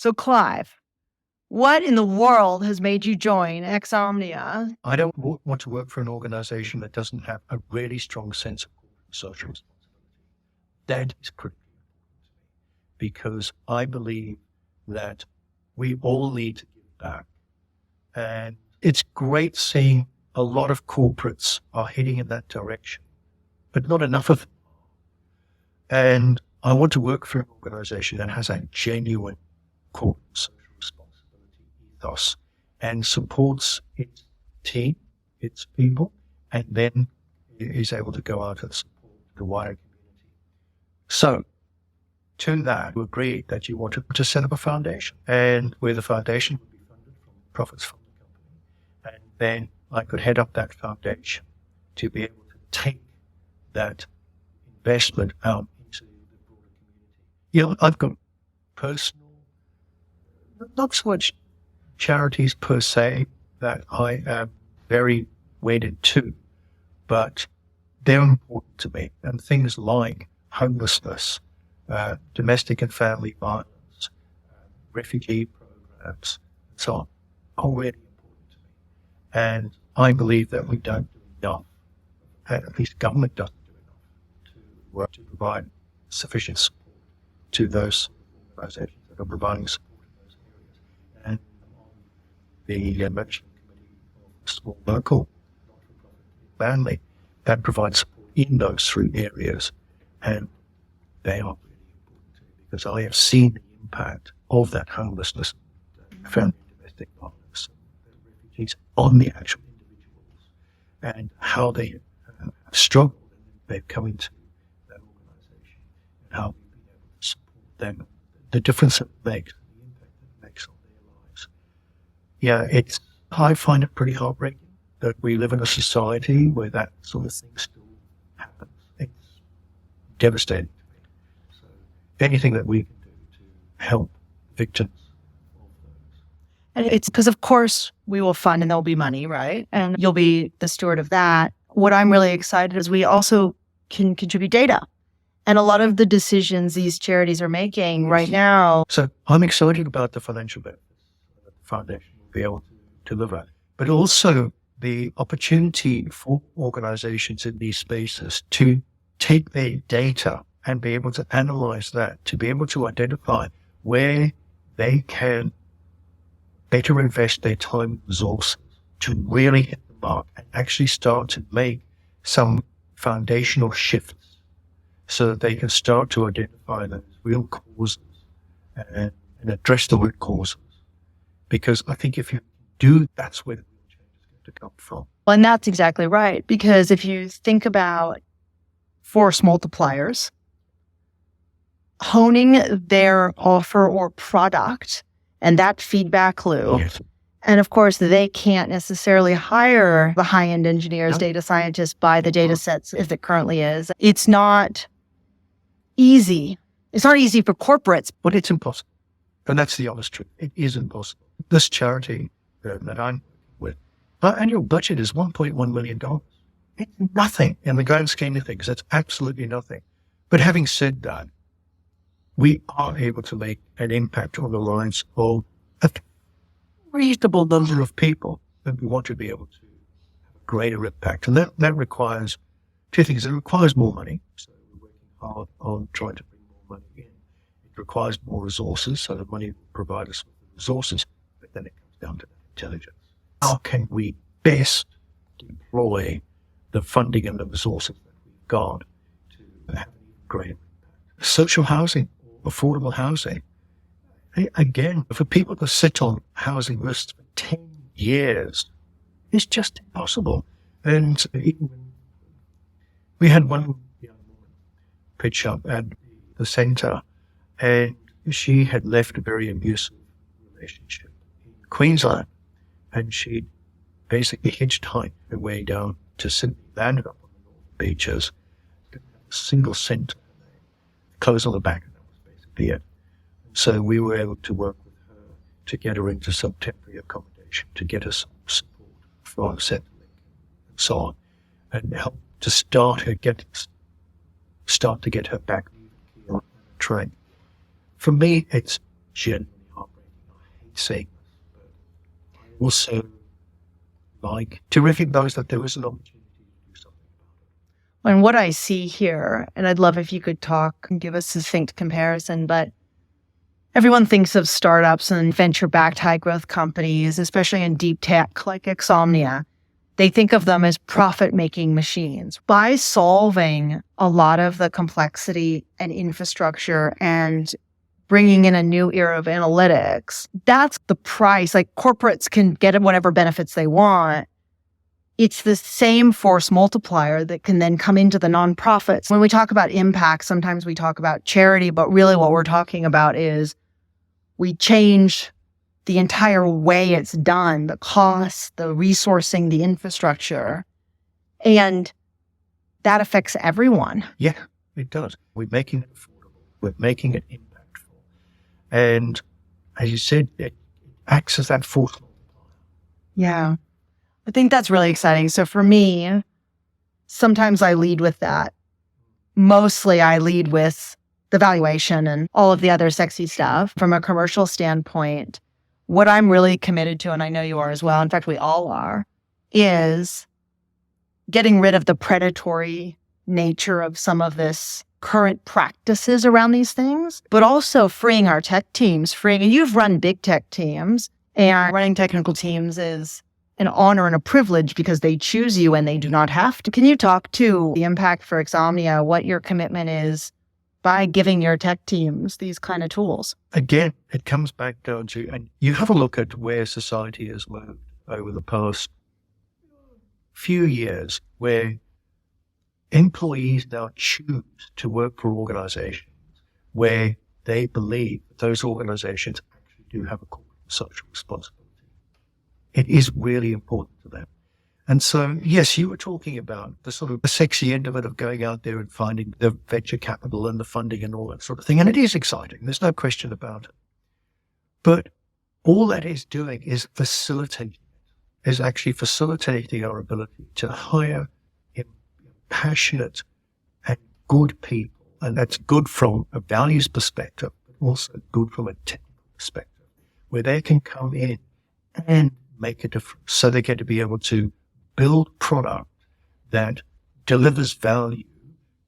So, Clive, what in the world has made you join Exomnia? I don't want to work for an organization that doesn't have a really strong sense of social responsibility. That is critical because I believe that we all need to give back. And it's great seeing a lot of corporates are heading in that direction, but not enough of them. And I want to work for an organization that has a genuine corporate social responsibility ethos and supports its team, its people, and then is able to go out and support the wider community. So, to that, you agreed that you wanted to set up a foundation, and where the foundation would be funded from profits from the company. And then I could head up that foundation to be able to take that investment out into the broader community. I've got personal, not so much charities per se that I am very wedded to, but they're important to me. And things like homelessness, domestic and family violence, refugee programs, and so on, are really important to me. And I believe that we don't do enough, at least government doesn't do enough, to provide sufficient support to those organizations that are providing support in those areas. And the management committee of small local not-for-profit family that provides support in those three areas, and they are really important to me because I have seen the impact of that homelessness, family domestic violence, and refugees on the actual individuals and how they have struggled and they've come into that organization and how we've been able to support them, the difference it makes, the impact it makes on their lives. I find it pretty heartbreaking that we live in a society where that sort of thing still happens. It's devastating to me. So anything that we can do to help victims of those. And it's because, of course, we will fund and there'll be money, right? And you'll be the steward of that. What I'm really excited is we also can contribute data. And a lot of the decisions these charities are making right now. So I'm excited about the financial benefits that the foundation will be able to deliver, but also the opportunity for organizations in these spaces to take their data and be able to analyze that, to be able to identify where they can better invest their time and resources to really hit the mark and actually start to make some foundational shifts so that they can start to identify those real causes and address the root causes. Because I think if you do, that's where the real change is going to come from. Well, and that's exactly right. Because if you think about force multipliers, honing their offer or product and that feedback loop. Yes. And of course, they can't necessarily hire the high-end engineers, data scientists by the data sets as it currently is. It's not easy. It's not easy for corporates. But it's impossible. And that's the honest truth. It is impossible. This charity that I'm with, our annual budget is $1.1 million. It's nothing in the grand scheme of things. That's absolutely nothing. But having said that, we are able to make an impact on the lives of a reasonable number of people, and we want to be able to have a greater impact. And that requires two things. It requires more money. So we're working hard on trying to bring more money in. It requires more resources, so the money will provide us with the resources, but then it comes down to intelligence. How can we best deploy the funding and the resources that we've got to have an even greater impact? Social housing, affordable housing. Again, for people to sit on housing lists for 10 years, it's just impossible. And even when we had one young woman pitch up at the centre, and she had left a very abusive relationship in Queensland, and she basically hitchhiked her way down to Sydney, landed up on the Northern Beaches, didn't have a single cent, clothes on the back, and that was basically it. So we were able to work with her to get her into some temporary accommodation, to get her some support for settling and so on, and help to start to get her back on the train. For me, it's genuinely heartbreaking. see. Also, like to recognize that there was an opportunity to do something. And what I see here, and I'd love if you could talk and give a succinct comparison, but everyone thinks of startups and venture-backed high-growth companies, especially in deep tech like Exomnia. They think of them as profit-making machines. By solving a lot of the complexity and infrastructure and bringing in a new era of analytics, that's the price. Like corporates can get whatever benefits they want. It's the same force multiplier that can then come into the nonprofits. When we talk about impact, sometimes we talk about charity, but really what we're talking about is we change the entire way it's done, the costs, the resourcing, the infrastructure, and that affects everyone. Yeah, it does. We're making it affordable. We're making it impactful. And as you said, it acts as that force multiplier. Yeah. I think that's really exciting. So for me, sometimes I lead with that. Mostly I lead with the valuation and all of the other sexy stuff. From a commercial standpoint, what I'm really committed to, and I know you are as well, in fact, we all are, is getting rid of the predatory nature of some of this current practices around these things, but also freeing our tech teams, and you've run big tech teams, and running technical teams is an honor and a privilege because they choose you and they do not have to. Can you talk to the impact for Exomnia, what your commitment is by giving your tech teams these kind of tools? Again, it comes back down to, and you have a look at where society has moved over the past few years, where employees now choose to work for organizations where they believe that those organizations actually do have a corporate social responsibility. It is really important to them. And so, yes, you were talking about the sort of the sexy end of it, of going out there and finding the venture capital and the funding and all that sort of thing. And it is exciting. There's no question about it. But all that is doing is actually facilitating our ability to hire passionate and good people. And that's good from a values perspective, but also good from a technical perspective, where they can come in and make a difference. So they get to be able to build product that delivers value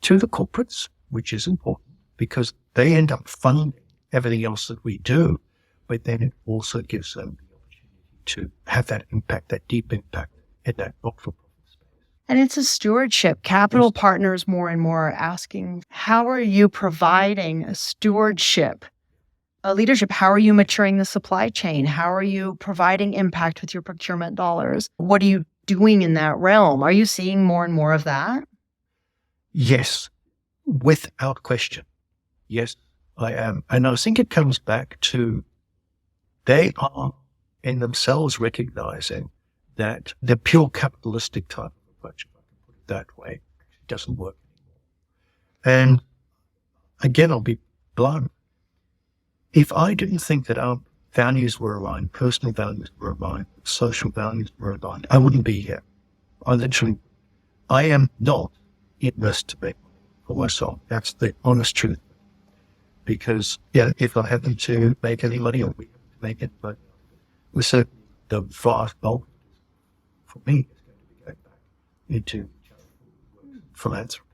to the corporates, which is important because they end up funding everything else that we do, but then it also gives them the opportunity to have that impact, that deep impact in that not-for-profit space. And it's a stewardship. Capital partners more and more are asking, how are you providing a stewardship, a leadership? How are you maturing the supply chain? How are you providing impact with your procurement dollars? What are you doing in that realm? Are you seeing more and more of that? Yes, without question. Yes, I am. And I think it comes back to they are in themselves recognizing that the pure capitalistic type of approach, if I can put it that way, doesn't work anymore. And again, I'll be blunt. If I didn't think that our values were aligned, personal values were aligned, social values were aligned, I wouldn't be here. I am not in this to make money for myself. That's the honest truth. Because, yeah, if I happen to make any money, or we have to make it, but so the vast bulk for me is going to be going back into philanthropy.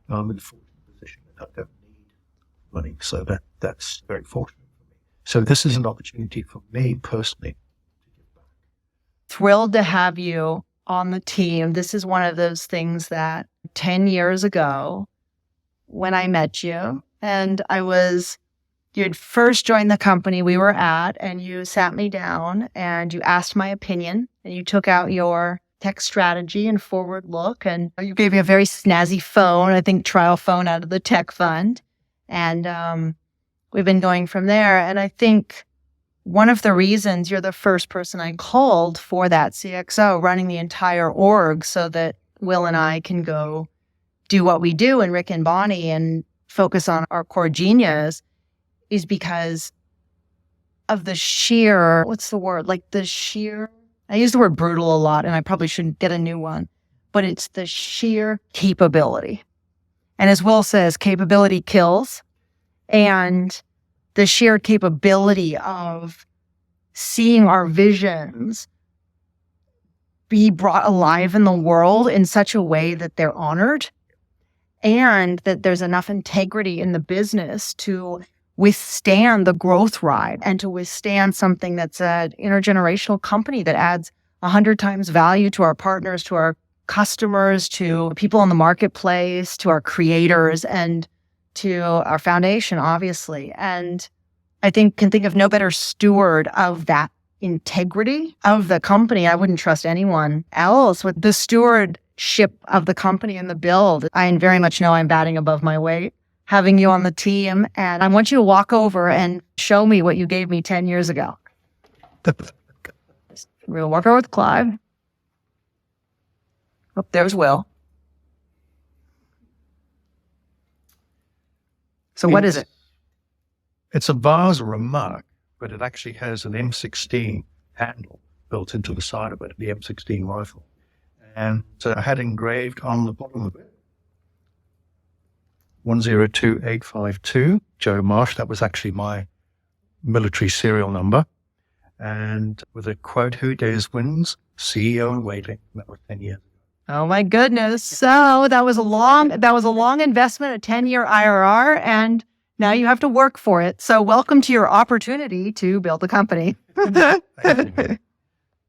I'm in a fortunate position that I don't need money, so that's very fortunate for me. So this is an opportunity for me personally to give back. Thrilled to have you on the team. This is one of those things that 10 years ago, when I met you, and you had first joined the company we were at, and you sat me down and you asked my opinion, and you took out your tech strategy and forward look, and you gave me a very snazzy phone, I think trial phone out of the tech fund. And we've been going from there. And I think one of the reasons you're the first person I called for that CXO, running the entire org so that Will and I can go do what we do, and Rick and Bonnie, and focus on our core genius, is because of the sheer, I use the word brutal a lot, and I probably shouldn't get a new one, but it's the sheer capability. And as Will says, capability kills. And the sheer capability of seeing our visions be brought alive in the world in such a way that they're honored and that there's enough integrity in the business to withstand the growth ride and to withstand something that's an intergenerational company that adds 100 times value to our partners, to our customers, to people in the marketplace, to our creators, and to our foundation, obviously. And I can think of no better steward of that integrity of the company. I wouldn't trust anyone else with the stewardship of the company and the build. I very much know I'm batting above my weight having you on the team. And I want you to walk over and show me what you gave me 10 years ago. We'll walk over with Clive. Oh, there's Will. So what is it? It's a vase or a mug, but it actually has an M16 handle built into the side of it, the M16 rifle. And I had engraved on the bottom of it 102852, Joe Marsh. That was actually my military serial number. And with a quote, "Who dares wins, CEO in waiting." That was 10 years ago. Oh my goodness. So that was a long investment, a 10-year IRR, and now you have to work for it. So welcome to your opportunity to build a company. Thank you.